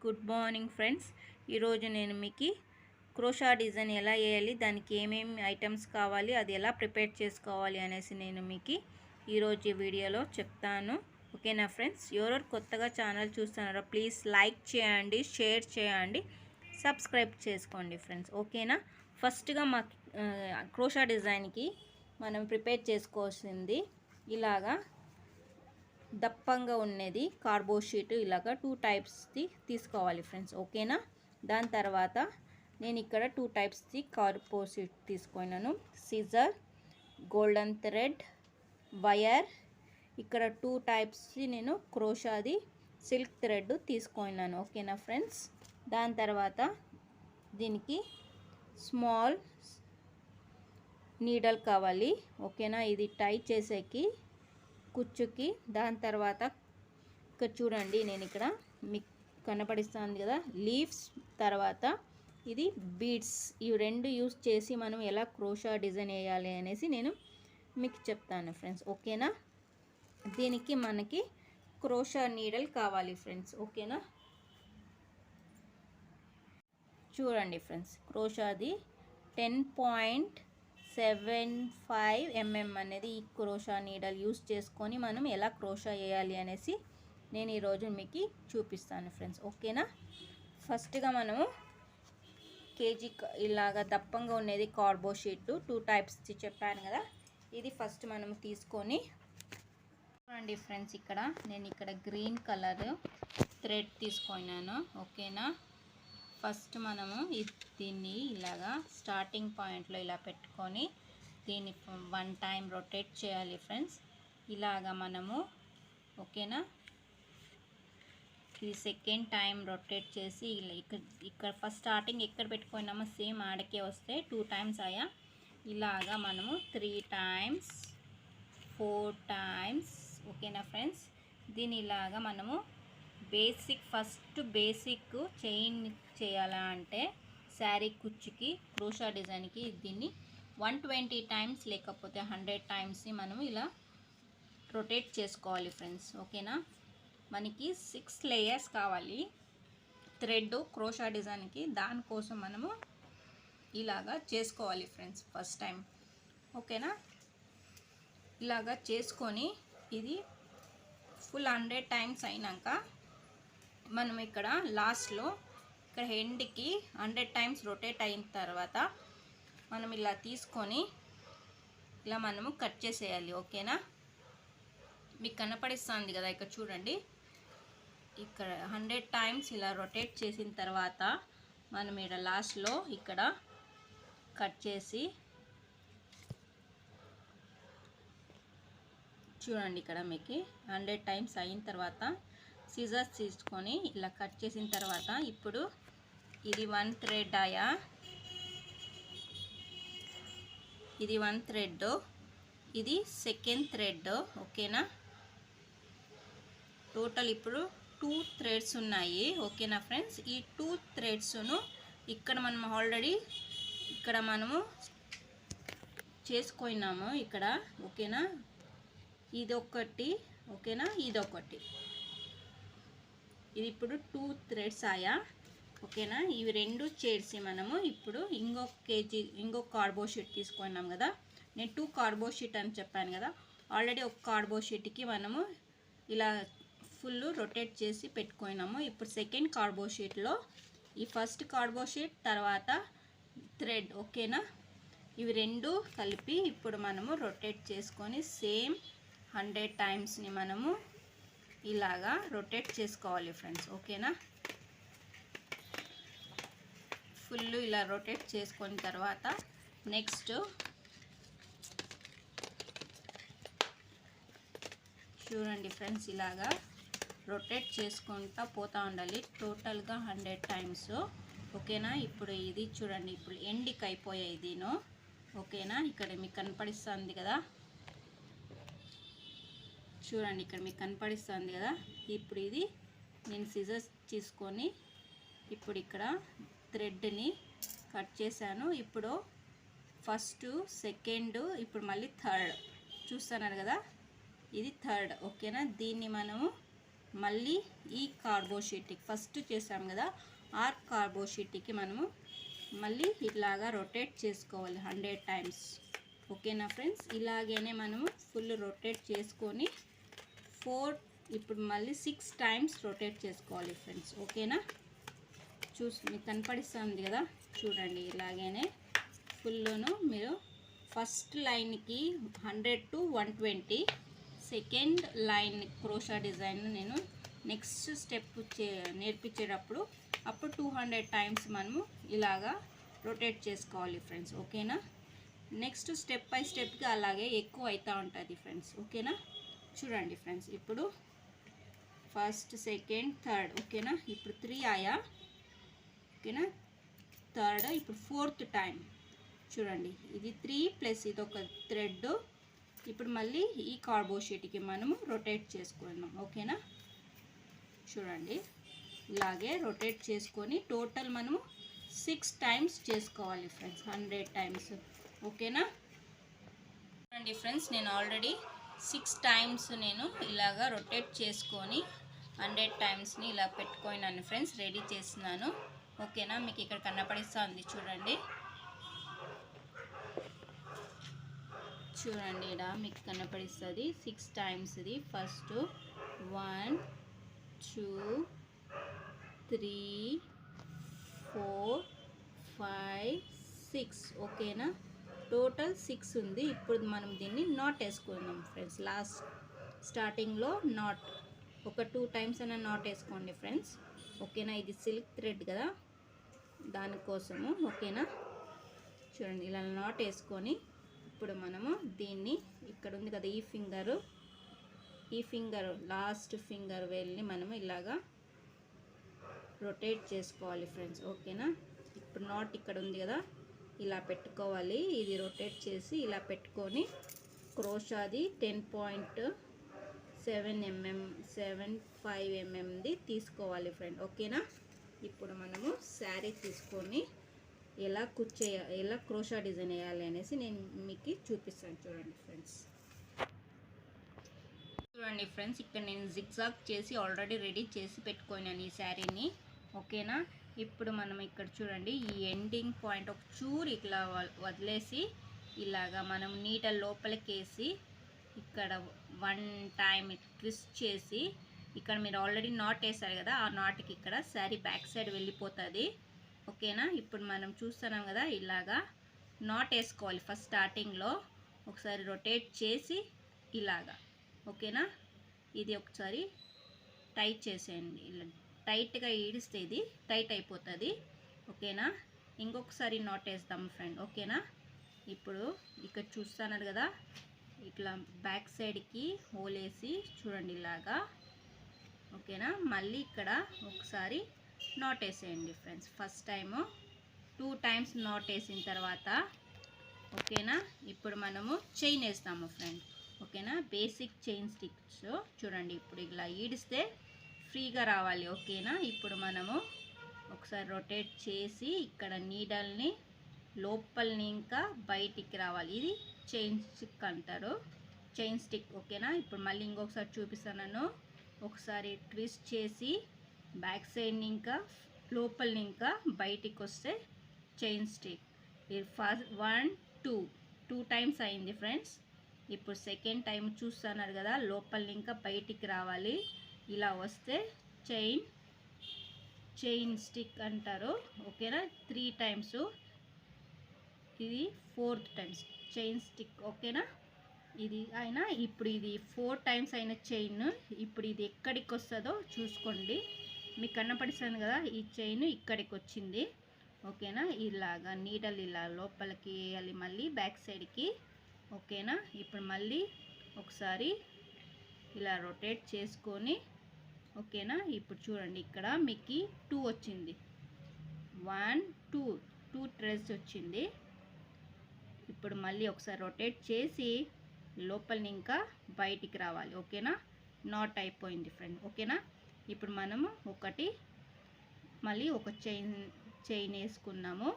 Good morning friends. ఈరోజు నేను మీకు క్రోషా డిజైన్ ఎలా వేయాలి, దానికి ఏమేమి ఐటమ్స్ కావాలి, అది ఎలా ప్రిపేర్ చేసుకోవాలి అనేసి నేను మీకు ఈరోజు వీడియోలో చెప్తాను. ఓకేనా ఫ్రెండ్స్? ఎవరెవరు కొత్తగా ఛానల్ చూస్తున్నారో ప్లీజ్ లైక్ చేయండి, షేర్ చేయండి, సబ్స్క్రైబ్ చేసుకోండి ఫ్రెండ్స్. ఓకేనా? ఫస్ట్గా మా క్రోషా డిజైన్కి మనం ప్రిపేర్ చేసుకోవాల్సింది ఇలాగా దప్పంగా ఉన్నది కార్బో షీట్, ఇలాగా 2 టైప్స్ది తీసుకోవాలి ఫ్రెండ్స్. ఓకేనా? దాని తర్వాత నేను ఇక్కడ 2 టైప్స్ది కార్బో షీట్ తీసుకున్నాను. Scissor, golden thread, wire. ఇక్కడ 2 టైప్స్ది నేను క్రోషాది సిల్క్ థ్రెడ్ తీసుకున్నాను. ఓకేనా ఫ్రెండ్స్? దాని తర్వాత దీనికి స్మాల్ నీడల్ కావాలి. ఓకేనా? ఇది టై చేసేకి కుచ్చుకి. దాని తర్వాత ఇక్కడ చూడండి, నేను ఇక్కడ మీకు కనపడిస్తుంది కదా లీవ్స్, తర్వాత ఇది బీడ్స్. ఇవి రెండు యూస్ చేసి మనం ఎలా క్రోషా డిజైన్ వేయాలి అనేసి నేను మీకు చెప్తాను ఫ్రెండ్స్. ఓకేనా? దీనికి మనకి క్రోషా నీడల్ కావాలి ఫ్రెండ్స్. ఓకేనా? చూడండి ఫ్రెండ్స్, క్రోషాది 10.75 mm అనేది ఈ క్రోషా నీడల్ యూస్ చేసుకొని మనం ఎలా క్రోషా వేయాలి అనేసి నేను ఈరోజు మీకు చూపిస్తాను ఫ్రెండ్స్. ఓకేనా? ఫస్ట్గా మనము కేజీ ఇలాగా దప్పంగా ఉన్నది కార్బో షీట్ 2 టైప్స్ చెప్పాను కదా, ఇది ఫస్ట్ మనం తీసుకొని చూడండి ఫ్రెండ్స్. ఇక్కడ నేను గ్రీన్ కలర్ థ్రెడ్ తీసుకున్నాను. ఓకేనా? ఫస్ట్ మనము దీన్ని ఇలాగా స్టార్టింగ్ పాయింట్లో ఇలా పెట్టుకొని దీన్ని 1 టైం రొటేట్ చేయాలి ఫ్రెండ్స్. ఇలాగా మనము ఓకేనా, ఇది సెకండ్ టైం రొటేట్ చేసి ఇక్కడ ఫస్ట్ స్టార్టింగ్ ఎక్కడ పెట్టుకున్నామో సేమ్ ఆడకే వస్తే 2 టైమ్స్ అయ్యా. ఇలాగా మనము 3 టైమ్స్ 4 టైమ్స్. ఓకేనా ఫ్రెండ్స్? దీని ఇలాగా మనము ఫస్ట్ బేసిక్ చైన్ చేయాలా అంటే శారీ కుచ్చుకి క్రోషా డిజైన్కి దీన్ని 120 టైమ్స్ లేకపోతే 100 టైమ్స్ని మనం ఇలా రొటేట్ చేసుకోవాలి ఫ్రెండ్స్. ఓకేనా? మనకి 6 లేయర్స్ కావాలి థ్రెడ్ క్రోషా డిజైన్కి, దానికోసం మనము ఇలాగా చేసుకోవాలి ఫ్రెండ్స్ ఫస్ట్ టైం. ఓకేనా? ఇలాగా చేసుకొని ఇది ఫుల్ 100 టైమ్స్ అయినాక మనం ఇక్కడ లాస్ట్లో ఇక్కడ హెండ్కి 100 టైమ్స్ రొటేట్ అయిన తర్వాత మనం ఇలా తీసుకొని ఇలా మనము కట్ చేసేయాలి. ఓకేనా? మీకు కనపడిస్తుంది కదా, ఇక్కడ చూడండి, ఇక్కడ 100 టైమ్స్ ఇలా రొటేట్ చేసిన తర్వాత మనం ఇక్కడ లాస్ట్లో ఇక్కడ కట్ చేసి చూడండి, ఇక్కడ మీకు 100 టైమ్స్ అయిన తర్వాత సిజర్స్ తీసుకొని ఇలా కట్ చేసిన తర్వాత ఇప్పుడు ఇది 1 థ్రెడ్ అయ్యా, ఇది 1 థ్రెడ్, ఇది సెకండ్ థ్రెడ్. ఓకేనా? టోటల్ ఇప్పుడు 2 థ్రెడ్స్ ఉన్నాయి. ఓకేనా ఫ్రెండ్స్? ఈ 2 థ్రెడ్స్ను ఇక్కడ మనం ఆల్రెడీ ఇక్కడ మనము చేసుకున్నాము ఇక్కడ. ఓకేనా? ఇదొకటి. ఓకేనా? ఇదొకటి. ఇది ఇప్పుడు 2 థ్రెడ్స్ ఆయా. ఓకేనా? ఇవి రెండు చేర్చి మనము ఇప్పుడు ఇంకొక కార్బో షీట్ తీసుకున్నాం కదా, నేను 2 కార్బో షీట్ అని చెప్పాను కదా, ఆల్రెడీ ఒక కార్బో షీట్కి మనము ఇలా ఫుల్ రొటేట్ చేసి పెట్టుకున్నాము. ఇప్పుడు సెకండ్ కార్బో షీట్లో ఈ ఫస్ట్ కార్బో షీట్ తర్వాత థ్రెడ్. ఓకేనా? ఇవి రెండు కలిపి ఇప్పుడు మనము రొటేట్ చేసుకొని సేమ్ 100 టైమ్స్ని మనము ఇలాగా రొటేట్ చేసుకోవాలి ఫ్రెండ్స్. ఓకేనా? ఫుల్ ఇలా రొటేట్ చేసుకున్న తర్వాత నెక్స్ట్ చూడండి ఫ్రెండ్స్, ఇలాగా రొటేట్ చేసుకుంటూ పోతూ ఉండాలి టోటల్గా 100 టైమ్స్. ఓకేనా? ఇప్పుడు ఇది చూడండి, ఇప్పుడు ఎండ్కి అయిపోయాయి దీను. ఓకేనా? ఇక్కడ మీకు కనపడిస్తుంది కదా, చూడండి, ఇక్కడ మీకు కనపడిస్తుంది కదా. ఇప్పుడు ఇది నేను సిజర్స్ తీసుకొని ఇప్పుడు ఇక్కడ థ్రెడ్ని కట్ చేశాను. ఇప్పుడు ఫస్ట్ సెకండ్ ఇప్పుడు మళ్ళీ థర్డ్ చూస్తున్నారు కదా, ఇది థర్డ్. ఓకేనా? దీన్ని మనము మళ్ళీ ఈ కార్బో షీట్కి ఫస్ట్ చేసాం కదా ఆ కార్బో షీట్కి మనము మళ్ళీ ఇలాగా రొటేట్ చేసుకోవాలి 100 టైమ్స్. ఓకేనా ఫ్రెండ్స్, ఇలాగనే మనము ఫుల్ రొటేట్ చేసుకొని ఇప్పుడు మళ్ళీ 6 టైమ్స్ రొటేట్ చేసుకోవాలి ఫ్రెండ్స్. ఓకేనా, మీకు కనపడిస్తుంది కదా, చూడండి ఇలాగనే ఫుల్ను మీరు ఫస్ట్ లైన్కి 100 to 120, second line crochet design నేను నెక్స్ట్ స్టెప్ నేర్పించేటప్పుడు 200 టైమ్స్ మనము ఇలాగా రొటేట్ చేసుకోవాలి ఫ్రెండ్స్. ఓకేనా, నెక్స్ట్ స్టెప్ బై స్టెప్గా అలాగే ఎక్కువ అవుతూ ఉంటుంది ఫ్రెండ్స్. ఓకేనా, చూడండి ఫ్రెండ్స్, ఇప్పుడు ఫస్ట్ సెకండ్ థర్డ్. ఓకేనా, ఇప్పుడు 3 ఆయా. ఓకేనా, థర్డ్, ఇప్పుడు 4th టైం. చూడండి ఇది 3 ప్లస్ ఇది ఒక థ్రెడ్. ఇప్పుడు మళ్ళీ ఈ కార్బో షీట్కి మనము రొటేట్ చేసుకుందాం. ఓకేనా, చూడండి ఇలాగే రొటేట్ చేసుకొని టోటల్ మనము 6 టైమ్స్ చేసుకోవాలి ఫ్రెండ్స్, 100 టైమ్స్. ఓకేనా, చూడండి ఫ్రెండ్స్, నేను ఆల్రెడీ 6 టైమ్స్ నేను ఇలాగా రొటేట్ చేసుకొని 100 టైమ్స్ని ఇలా పెట్టుకున్నాను ఫ్రెండ్స్, రెడీ చేస్తున్నాను. ఓకేనా, మీకు ఇక్కడ కనపడిస్తుంది చూడండి. చూడండి ఇక్కడ మీకు కనపడిస్తుంది 6 టైమ్స్ది. ఫస్ట్ 1 2 3 4 5 6. ఓకేనా, టోటల్ 6 ఉంది. ఇప్పుడు మనం దీన్ని నాట్ వేసుకుందాం ఫ్రెండ్స్. స్టార్టింగ్లో నాట్ ఒక 2 టైమ్స్ అయినా నాట్ వేసుకోండి ఫ్రెండ్స్. ఓకేనా, ఇది సిల్క్ థ్రెడ్ కదా, దానికోసము. ఓకేనా, చూడండి ఇలా నాట్ వేసుకొని ఇప్పుడు మనము దీన్ని ఇక్కడ ఉంది కదా ఈ ఫింగర్ లాస్ట్ ఫింగర్ వేల్ని మనము ఇలాగా రొటేట్ చేసుకోవాలి ఫ్రెండ్స్. ఓకేనా, ఇప్పుడు నాట్ ఇక్కడ ఉంది కదా, ఇలా పెట్టుకోవాలి. ఇది రొటేట్ చేసి ఇలా పెట్టుకొని క్రోషాది 10.75 mm తీసుకోవాలి ఫ్రెండ్. ఓకేనా, ఇప్పుడు మనము శారీ తీసుకొని ఎలా ఎలా క్రోషా డిజైన్ వేయాలి అనేసి నేను మీకు చూపిస్తాను. చూడండి ఫ్రెండ్స్, ఇక్కడ నేను జిగ్జాగ్ చేసి ఆల్రెడీ రెడీ చేసి పెట్టుకున్నాను ఈ శారీని. ఓకేనా, ఇప్పుడు మనం ఇక్కడ చూడండి ఈ ఎండింగ్ పాయింట్ ఒక చూరు ఇట్లా వదిలేసి ఇలాగా మనం నీడల్ లోపలికి వేసి ఇక్కడ 1 టైం ట్విస్ట్ చేసి ఇక్కడ మీరు ఆల్రెడీ నాట్ వేసారు కదా, ఆ నాట్కి ఇక్కడ శారీ బ్యాక్ సైడ్ వెళ్ళిపోతుంది. ఓకేనా, ఇప్పుడు మనం చూస్తున్నాం కదా ఇలాగా నాట్ వేసుకోవాలి. ఫస్ట్ స్టార్టింగ్లో ఒకసారి రొటేట్ చేసి ఇలాగా. ఓకేనా, ఇది ఒకసారి టైట్ చేసేయండి. ఇలా టైట్గా ఈడిస్తే ఇది టైట్ అయిపోతుంది. ఓకేనా, ఇంకొకసారి నాట్ వేస్తాం ఫ్రెండ్. ఓకేనా, ఇప్పుడు ఇక్కడ చూస్తున్నారు కదా ఇట్లా బ్యాక్ సైడ్కి హోల్ వేసి చూడండి ఇలాగా. ఓకేనా, మళ్ళీ ఇక్కడ ఒకసారి నాట్ వేసేయండి friends. First time 2 times not వేసిన తర్వాత ఓకేనా, ఇప్పుడు మనము చైన్ వేస్తాము ఫ్రెండ్. ఓకేనా, బేసిక్ చైన్ స్టిక్స్ చూడండి ఇప్పుడు ఇలా ఈడిస్తే ఫ్రీగా రావాలి. ఓకేనా, ఇప్పుడు మనము ఒకసారి రొటేట్ చేసి ఇక్కడ నీడల్ని లోపలిని ఇంకా బయటికి రావాలి. ఇది చైన్ స్టిక్ అంటారు, చైన్ స్టిక్. ఓకేనా, ఇప్పుడు మళ్ళీ ఇంకొకసారి చూపిస్తాను. ఒకసారి ట్విస్ట్ చేసి బ్యాక్ సైడ్ని ఇంకా లోపలిని ఇంకా బయటికి వస్తే చైన్ స్టిక్. ఇది ఫస్ట్ 1 2 టైమ్స్ అయింది ఫ్రెండ్స్. ఇప్పుడు సెకండ్ టైం చూస్తున్నారు కదా లోపలిని ఇంకా బయటికి రావాలి. ఇలా వస్తే చైన్ స్టిక్ అంటారు. ఓకేనా, 3 టైమ్స్, ఇది 4th టైమ్స్ చైన్ స్టిక్. ఓకేనా, ఇది అయినా ఇప్పుడు ఇది 4 టైమ్స్ అయిన చైన్. ఇప్పుడు ఇది ఎక్కడికి వస్తుందో చూసుకోండి, మీకు కనపడిస్తుంది కదా ఈ చైన్ ఇక్కడికి వచ్చింది. ఓకేనా, ఇలాగా నీడల్ ఇలా లోపలికి వేయాలి మళ్ళీ బ్యాక్ సైడ్కి. ఓకేనా, ఇప్పుడు మళ్ళీ ఒకసారి ఇలా రొటేట్ చేసుకొని ఓకేనా, ఇప్పుడు చూడండి ఇక్కడ మీకు 2 వచ్చింది, 1 2 థ్రెడ్స్ వచ్చింది. ఇప్పుడు మళ్ళీ ఒకసారి రొటేట్ చేసి లోపలిని ఇంకా బయటికి రావాలి. ఓకేనా, నాట్ అయిపోయింది ఫ్రెండ్. ఓకేనా, ఇప్పుడు మనము మళ్ళీ ఒక చైన్ వేసుకున్నాము.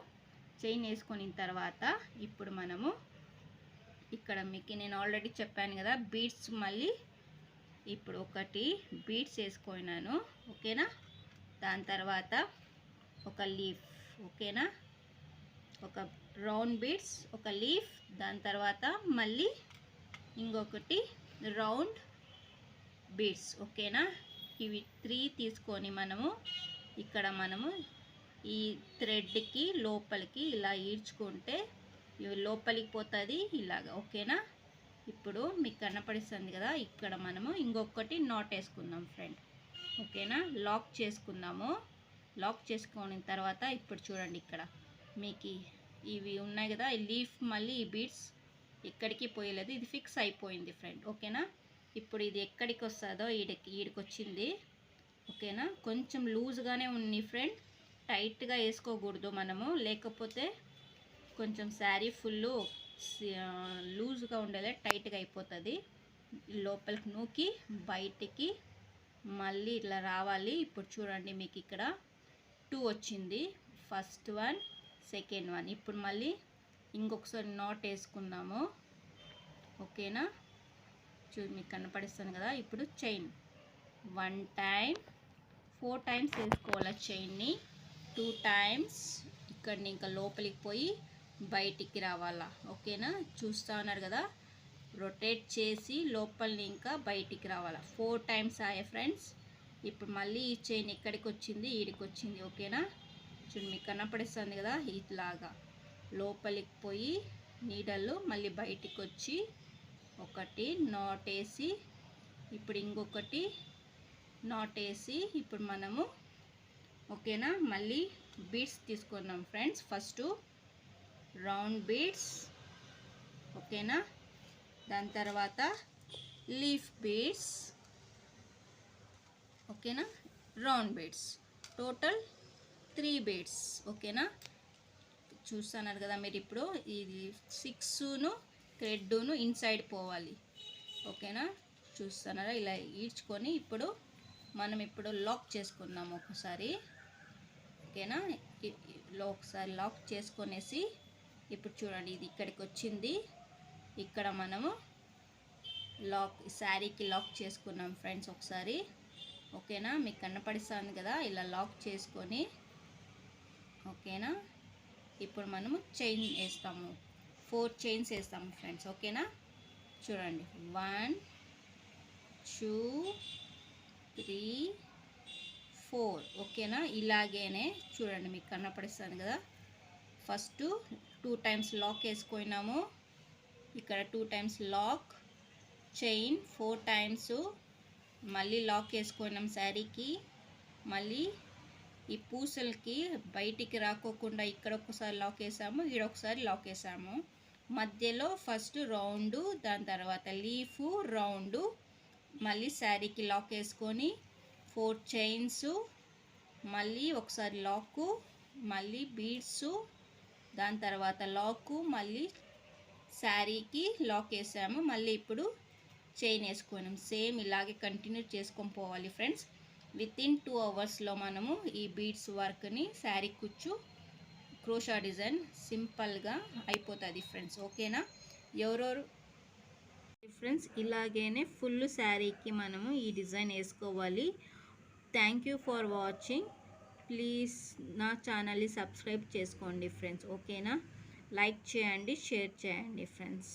చైన్ వేసుకున్న తర్వాత ఇప్పుడు మనము ఇక్కడ మీకు నేను ఆల్రెడీ చెప్పాను కదా బీడ్స్ మళ్ళీ ఇప్పుడు ఒకటి బీడ్స్ వేసుకున్నాను, ఓకేనా. దాని తర్వాత ఒక లీఫ్, ఓకేనా, ఒక రౌండ్ బీడ్స్, ఒక లీఫ్, దాని తర్వాత మళ్ళీ ఇంకొకటి రౌండ్ బీడ్స్, ఓకేనా. ఇవి 3 తీసుకొని మనము ఇక్కడ ఈ థ్రెడ్కి లోపలికి ఇలా ఈడ్చుకుంటే ఇవి లోపలికి పోతుంది ఇలాగా, ఓకేనా. ఇప్పుడు మీకు కనపడిస్తుంది కదా, ఇక్కడ మనము ఇంకొకటి నాట్ వేసుకుందాం ఫ్రెండ్, ఓకేనా. లాక్ చేసుకుందాము. లాక్ చేసుకున్న తర్వాత ఇప్పుడు చూడండి, ఇక్కడ మీకు ఇవి ఉన్నాయి కదా, ఈ లీఫ్ మళ్ళీ ఈ బీడ్స్ ఎక్కడికి పోయలేదు, ఇది ఫిక్స్ అయిపోయింది ఫ్రెండ్, ఓకేనా. ఇప్పుడు ఇది ఎక్కడికి వస్తుందో ఈడికి వచ్చింది, ఓకేనా. కొంచెం లూజ్గానే ఉంది ఫ్రెండ్, టైట్గా వేసుకోకూడదు మనము, లేకపోతే కొంచెం శారీ ఫుల్ లూజ్గా ఉండేది టైట్గా అయిపోతుంది. లోపలికి నూకి బయటికి మళ్ళీ ఇట్లా రావాలి. ఇప్పుడు చూడండి, మీకు ఇక్కడ 2 వచ్చింది, ఫస్ట్ వన్, సెకండ్ వన్. ఇప్పుడు మళ్ళీ ఇంకొకసారి నాట్ వేసుకుందాము, ఓకేనా. మీకు కనపడిస్తుంది కదా. ఇప్పుడు చైన్ 1 టైం 4 టైమ్స్ వేసుకోవాలి చైన్ని, 2 టైమ్స్ ఇక్కడ ఇంకా లోపలికి పోయి బయటికి రావాలా, ఓకేనా. చూస్తూ ఉన్నారు కదా, రొటేట్ చేసి లోపలిని ఇంకా బయటికి రావాలా. 4 టైమ్స్ అయ్యా ఫ్రెండ్స్. ఇప్పుడు మళ్ళీ ఈ చైన్ ఎక్కడికి వచ్చింది, ఈడికి వచ్చింది, ఓకేనా. చూడండి, మీకు కనపడిస్తుంది కదా, ఇట్లాగా లోపలికి పోయి నీడలు మళ్ళీ బయటికి వచ్చి ఒకటి నాట్ వేసి, ఇప్పుడు ఇంకొకటి నాట్ వేసి, ఇప్పుడు మనము, ఓకేనా, మళ్ళీ బీడ్స్ తీసుకున్నాం ఫ్రెండ్స్. ఫస్ట్ రౌండ్ బీడ్స్, ఓకేనా. దాని తర్వాత లీఫ్ బీడ్స్, ఓకేనా, రౌండ్ బీడ్స్, టోటల్ 3 బీడ్స్, ఓకేనా. చూస్తున్నారు కదా మీరు, ఇప్పుడు ఇది 6ను థ్రెడ్ను ఇన్సైడ్ పోవాలి, ఓకేనా. చూస్తున్నారా, ఇలా ఈడ్చుకొని ఇప్పుడు మనం లాక్ చేసుకుందాం ఒకసారి, ఓకేనా. ఒకసారి లాక్ చేసుకొనేసి ఇప్పుడు చూడండి, ఇది ఇక్కడికి వచ్చింది, ఇక్కడ మనము శారీకి లాక్ చేసుకున్నాం ఫ్రెండ్స్ ఒకసారి, ఓకేనా. మీకు కనపడిస్తుంది కదా, ఇలా లాక్ చేసుకొని, ఓకేనా. ఇప్పుడు మనము చైన్ వేస్తాము, 4 చైన్స్ వేస్తాము ఫ్రెండ్స్, ఓకేనా. చూడండి, 1 2 3 4, ఓకేనా. ఇలాగేనే చూడండి, మీకు కనపడిస్తుంది కదా. ఫస్ట్ 2 టైమ్స్ లాక్ వేసుకున్నాము, ఇక్కడ 2 టైమ్స్ లాక్, చైన్ 4 టైమ్స్, మళ్ళీ లాక్ వేసుకున్నాం శారీకి, మళ్ళీ ఈ పూసలకి బయటికి రాకోకుండా ఇక్కడ ఒకసారి లాక్ వేసాము, ఈడొకసారి లాక్ వేసాము. మధ్యలో ఫస్ట్ రౌండ్, దాని తర్వాత లీఫ్, రౌండ్, మళ్ళీ శారీకి లాక్ వేసుకొని 4 చైన్స్, మళ్ళీ ఒకసారి లాక్, మళ్ళీ బీడ్స్, దాని తర్వాత లాక్, మళ్ళీ శారీకి లాక్ వేసాము, మళ్ళీ ఇప్పుడు చైన్ వేసుకున్నాం. సేమ్ ఇలాగే కంటిన్యూ చేసుకొని పోవాలి ఫ్రెండ్స్. వితిన్ 2 అవర్స్లో మనము ఈ బీడ్స్ వర్క్ని, శారీ కుచ్చు, క్రోషా డిజైన్ సింపుల్గా అయిపోతుంది ఫ్రెండ్స్, ఓకేనా. ఎవరెవరు ఫ్రెండ్స్ ఇలాగేనే ఫుల్ శారీకి మనము ఈ డిజైన్ వేసుకోవాలి. Thank you for watching. Please నా ఛానల్ని సబ్స్క్రైబ్ చేసుకోండి ఫ్రెండ్స్, ఓకేనా. లైక్ చేయండి, షేర్ చేయండి ఫ్రెండ్స్.